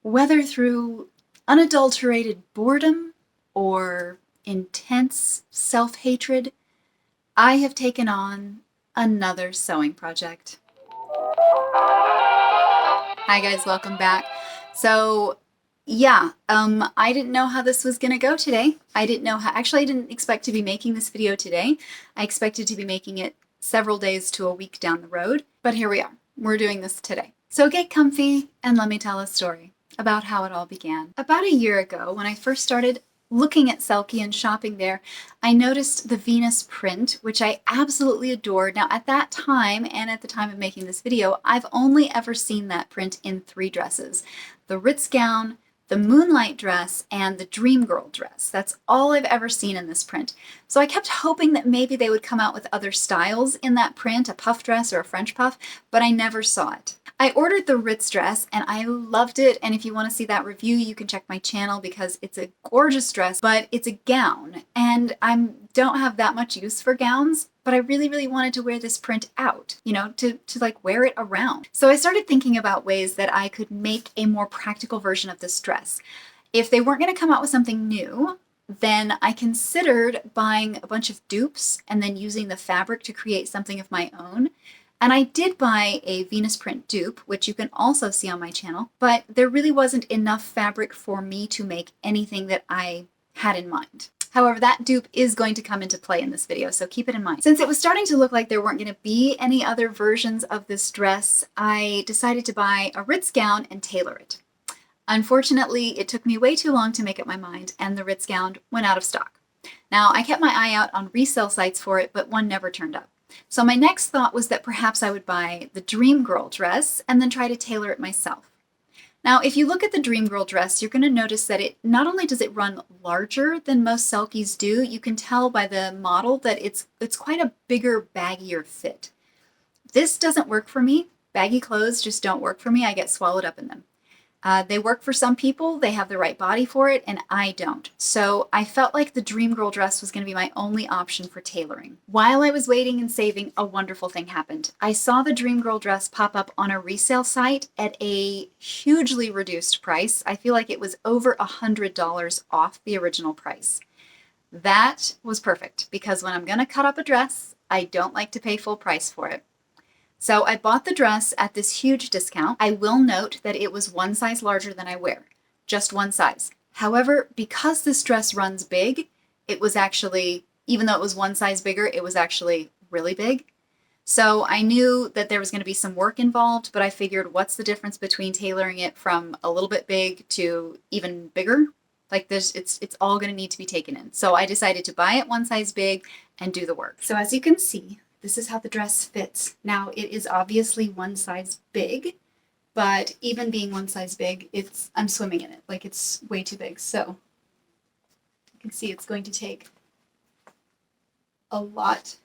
Whether through unadulterated boredom or intense self-hatred, I have taken on another sewing project. Hi guys, welcome back. So yeah, I didn't know how this was gonna go today. I didn't expect to be making this video today. I expected to be making it several days to a week down the road, but here we are. We're doing this today. So get comfy and let me tell a story about how it all began. About a year ago, when I first started looking at Selkie and shopping there, I noticed the Venus print, which I absolutely adored. Now at that time, and at the time of making this video, I've only ever seen that print in 3 dresses. The Ritz gown, the Moonlight dress, and the Dream Girl dress. That's all I've ever seen in this print. So I kept hoping that maybe they would come out with other styles in that print, a puff dress or a French puff, but I never saw it. I ordered the Ritz dress and I loved it, and if you want to see that review, you can check my channel because it's a gorgeous dress, but it's a gown, and I don't have that much use for gowns, but I really wanted to wear this print out, you know, to like wear it around. So I started thinking about ways that I could make a more practical version of this dress. If they weren't going to come out with something new, then I considered buying a bunch of dupes and then using the fabric to create something of my own. And I did buy a Venus print dupe, which you can also see on my channel, but there really wasn't enough fabric for me to make anything that I had in mind. However, that dupe is going to come into play in this video, so keep it in mind. Since it was starting to look like there weren't going to be any other versions of this dress, I decided to buy a Ritz gown and tailor it. Unfortunately, it took me way too long to make up my mind, and the Ritz gown went out of stock. Now, I kept my eye out on resale sites for it, but one never turned up. So my next thought was that perhaps I would buy the Dream Girl dress and then try to tailor it myself. Now, if you look at the Dream Girl dress, you're going to notice that it not only does it run larger than most Selkies do, you can tell by the model that it's quite a bigger, baggier fit. This doesn't work for me. Baggy clothes just don't work for me. I get swallowed up in them. They work for some people, they have the right body for it, and I don't. So I felt like the Dream Girl dress was going to be my only option for tailoring. While I was waiting and saving, a wonderful thing happened. I saw the Dream Girl dress pop up on a resale site at a hugely reduced price. I feel like it was over $100 off the original price. That was perfect, because when I'm going to cut up a dress, I don't like to pay full price for it. So I bought the dress at this huge discount. I will note that it was one size larger than I wear, just one size. However, because this dress runs big, it was actually, even though it was one size bigger, it was actually really big. So I knew that there was going to be some work involved, but I figured what's the difference between tailoring it from a little bit big to even bigger? Like this, it's all going to need to be taken in. So I decided to buy it one size big and do the work. So as you can see, this is how the dress fits. Now, it is obviously one size big, but even being one size big, I'm swimming in it. Like, it's way too big. So you can see it's going to take a lot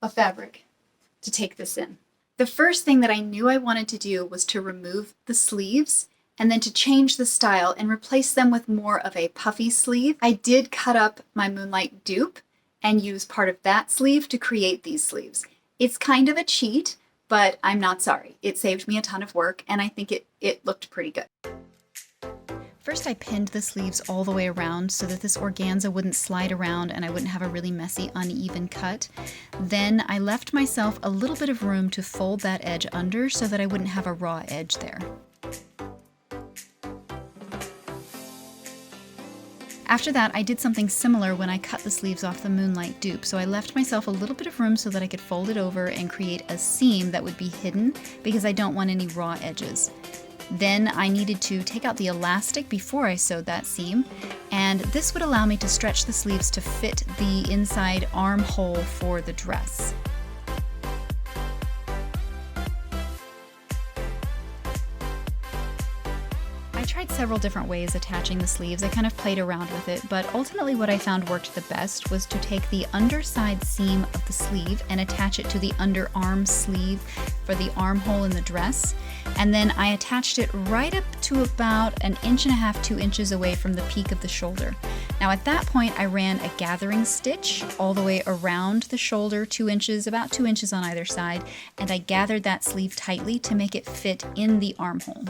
of fabric to take this in. The first thing that I knew I wanted to do was to remove the sleeves and then to change the style and replace them with more of a puffy sleeve. I did cut up my Moonlight dupe and use part of that sleeve to create these sleeves. It's kind of a cheat, but I'm not sorry. It saved me a ton of work, and I think it looked pretty good. First, I pinned the sleeves all the way around so that this organza wouldn't slide around and I wouldn't have a really messy, uneven cut. Then I left myself a little bit of room to fold that edge under so that I wouldn't have a raw edge there. After that, I did something similar when I cut the sleeves off the Moonlight dupe, so I left myself a little bit of room so that I could fold it over and create a seam that would be hidden because I don't want any raw edges. Then I needed to take out the elastic before I sewed that seam, and this would allow me to stretch the sleeves to fit the inside armhole for the dress. I tried several different ways attaching the sleeves. I kind of played around with it, but ultimately what I found worked the best was to take the underside seam of the sleeve and attach it to the underarm sleeve for the armhole in the dress. And then I attached it right up to about 1.5 inches, 2 inches away from the peak of the shoulder. Now at that point I ran a gathering stitch all the way around the shoulder, 2 inches, about 2 inches on either side, and I gathered that sleeve tightly to make it fit in the armhole.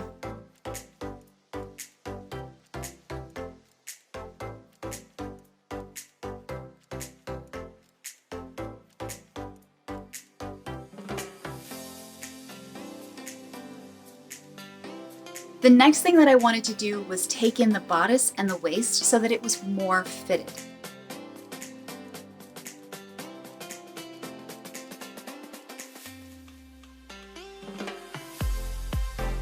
The next thing that I wanted to do was take in the bodice and the waist so that it was more fitted.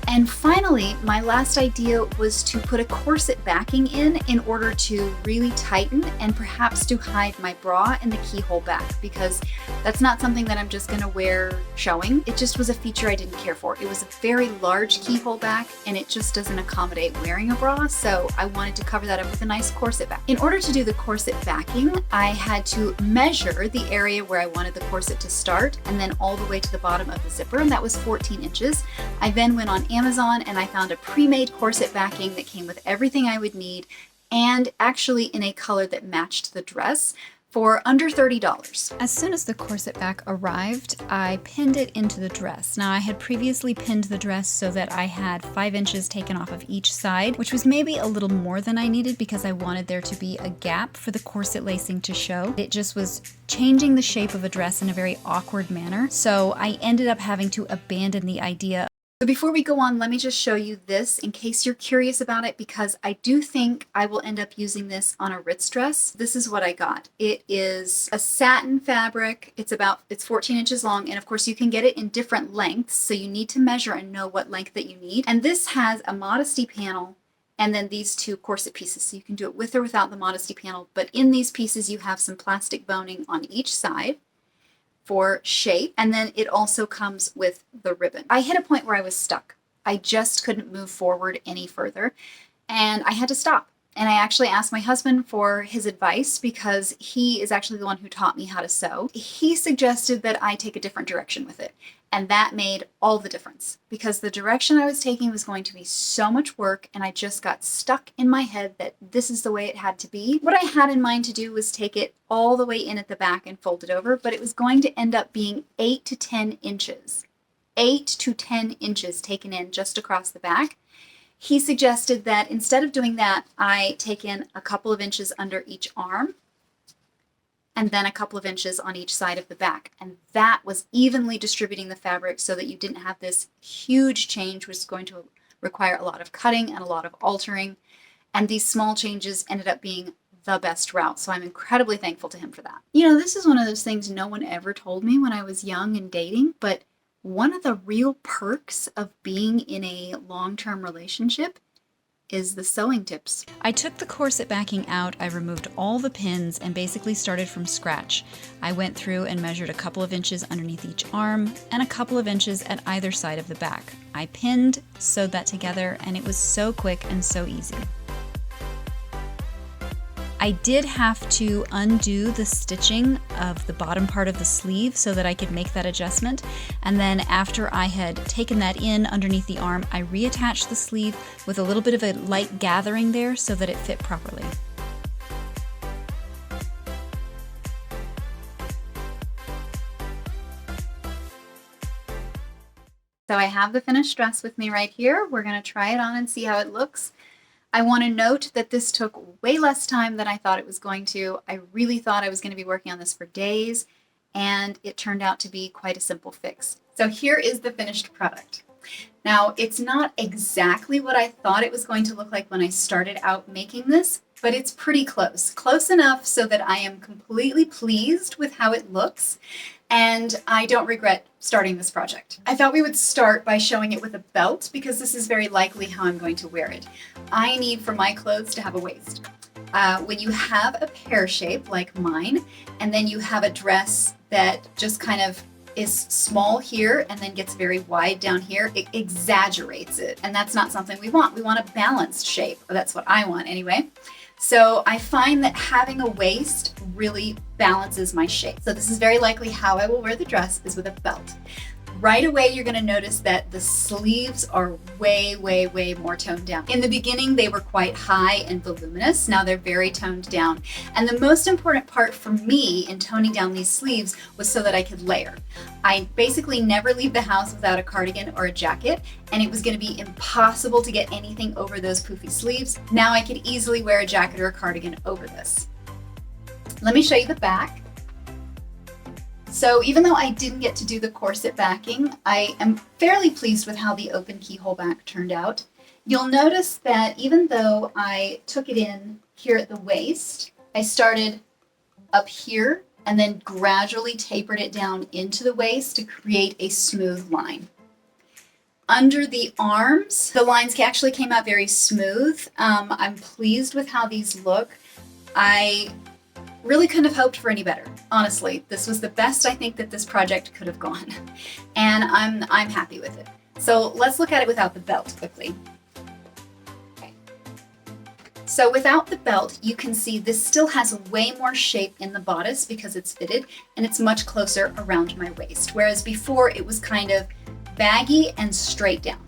And finally, my last idea was to put a corset backing in order to really tighten and perhaps to hide my bra in the keyhole back, because that's not something that I'm just going to wear showing. It just was a feature I didn't care for. It was a very large keyhole back and it just doesn't accommodate wearing a bra, so I wanted to cover that up with a nice corset back. In order to do the corset backing, I had to measure the area where I wanted the corset to start and then all the way to the bottom of the zipper, and that was 14 inches. I then went on Amazon and I found a pre-made corset backing that came with everything I would need and actually in a color that matched the dress for under $30. As soon as the corset back arrived, I pinned it into the dress. Now, I had previously pinned the dress so that I had 5 inches taken off of each side, which was maybe a little more than I needed because I wanted there to be a gap for the corset lacing to show. It just was changing the shape of a dress in a very awkward manner, so I ended up having to abandon the idea. So before we go on, let me just show you this in case you're curious about it, because I do think I will end up using this on a Ritz dress. This is what I got. It is a satin fabric. It's 14 inches long, and of course you can get it in different lengths, so you need to measure and know what length that you need. And this has a modesty panel and then these two corset pieces, so you can do it with or without the modesty panel, but in these pieces you have some plastic boning on each side for shape, and then it also comes with the ribbon. I hit a point where I was stuck. I just couldn't move forward any further, and I had to stop. And I actually asked my husband for his advice because he is actually the one who taught me how to sew. He suggested that I take a different direction with it, and that made all the difference because the direction I was taking was going to be so much work, and I just got stuck in my head that this is the way it had to be. What I had in mind to do was take it all the way in at the back and fold it over, but it was going to end up being 8 to 10 inches. 8 to 10 inches taken in just across the back. He suggested that instead of doing that, I take in a couple of inches under each arm and then a couple of inches on each side of the back. And that was evenly distributing the fabric so that you didn't have this huge change, which is going to require a lot of cutting and a lot of altering. And these small changes ended up being the best route. So I'm incredibly thankful to him for that. You know, this is one of those things no one ever told me when I was young and dating, but one of the real perks of being in a long-term relationship is the sewing tips. I took the corset backing out, I removed all the pins, and basically started from scratch. I went through and measured a couple of inches underneath each arm and a couple of inches at either side of the back. I pinned, sewed that together, and it was so quick and so easy. I did have to undo the stitching of the bottom part of the sleeve so that I could make that adjustment. And then after I had taken that in underneath the arm, I reattached the sleeve with a little bit of a light gathering there so that it fit properly. So I have the finished dress with me right here. We're going to try it on and see how it looks. I want to note that this took way less time than I thought it was going to. I really thought I was going to be working on this for days, and it turned out to be quite a simple fix. So here is the finished product. Now, it's not exactly what I thought it was going to look like when I started out making this, but it's pretty close. Close enough so that I am completely pleased with how it looks, and I don't regret starting this project. I thought we would start by showing it with a belt because this is very likely how I'm going to wear it. I need for my clothes to have a waist. When you have a pear shape like mine, and then you have a dress that just kind of is small here and then gets very wide down here, it exaggerates it, and that's not something we want. We want a balanced shape. That's what I want anyway. So I find that having a waist really balances my shape. So this is very likely how I will wear the dress, is with a belt. Right away, you're going to notice that the sleeves are way, way, way more toned down. In the beginning, they were quite high and voluminous. Now they're very toned down. And the most important part for me in toning down these sleeves was so that I could layer. I basically never leave the house without a cardigan or a jacket, and it was going to be impossible to get anything over those poofy sleeves. Now I could easily wear a jacket or a cardigan over this. Let me show you the back. So even though I didn't get to do the corset backing, I am fairly pleased with how the open keyhole back turned out. You'll notice that even though I took it in here at the waist, I started up here and then gradually tapered it down into the waist to create a smooth line. Under the arms, the lines actually came out very smooth. I'm pleased with how these look. I really couldn't have hoped for any better. Honestly, this was the best I think that this project could have gone, and I'm happy with it. So let's look at it without the belt quickly. Okay. So without the belt, you can see this still has way more shape in the bodice because it's fitted, and it's much closer around my waist, whereas before it was kind of baggy and straight down.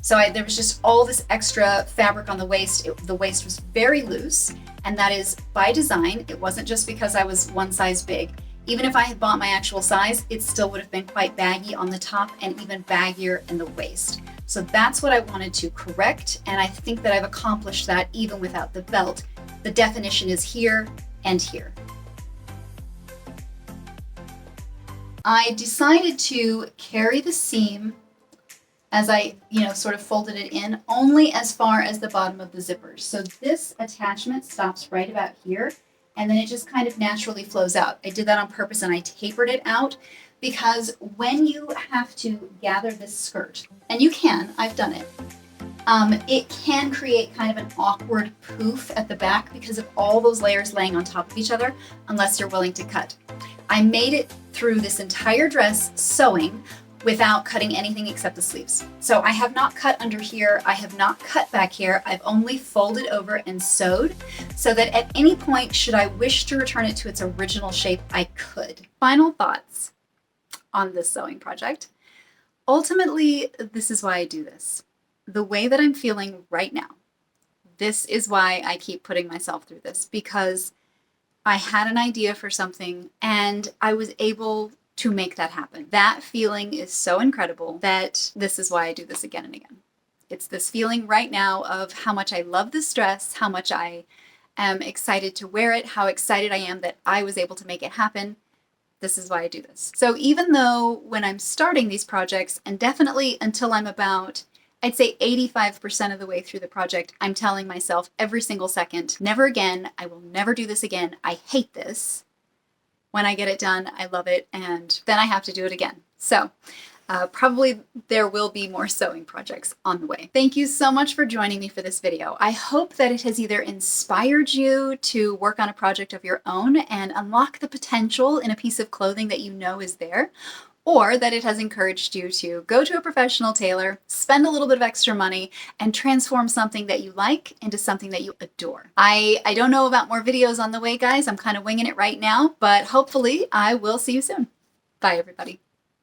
So there was just all this extra fabric on the waist. The waist was very loose, and that is by design. It wasn't just because I was one size big. Even if I had bought my actual size, it still would have been quite baggy on the top and even baggier in the waist. So that's what I wanted to correct, and I think that I've accomplished that even without the belt. The definition is here and here. I decided to carry the seam as I, sort of folded it in only as far as the bottom of the zippers. So this attachment stops right about here, and then it just kind of naturally flows out. I did that on purpose, and I tapered it out because when you have to gather this skirt, and you can, I've done it, it can create kind of an awkward poof at the back because of all those layers laying on top of each other, unless you're willing to cut. I made it through this entire dress sewing without cutting anything except the sleeves. So I have not cut under here, I have not cut back here, I've only folded over and sewed so that at any point, should I wish to return it to its original shape, I could. Final thoughts on this sewing project. Ultimately, this is why I do this. The way that I'm feeling right now, this is why I keep putting myself through this, because I had an idea for something and I was able to make that happen. That feeling is so incredible that this is why I do this again and again. It's this feeling right now of how much I love this dress, how much I am excited to wear it, how excited I am that I was able to make it happen. This is why I do this. So even though when I'm starting these projects, and definitely until I'm about, I'd say 85% of the way through the project, I'm telling myself every single second, never again, I will never do this again, I hate this. When I get it done, I love it, and then I have to do it again. So probably there will be more sewing projects on the way. Thank you so much for joining me for this video. I hope that it has either inspired you to work on a project of your own and unlock the potential in a piece of clothing that you know is there, or that it has encouraged you to go to a professional tailor, spend a little bit of extra money, and transform something that you like into something that you adore. I don't know about more videos on the way, guys. I'm kind of winging it right now, but hopefully I will see you soon. Bye, everybody.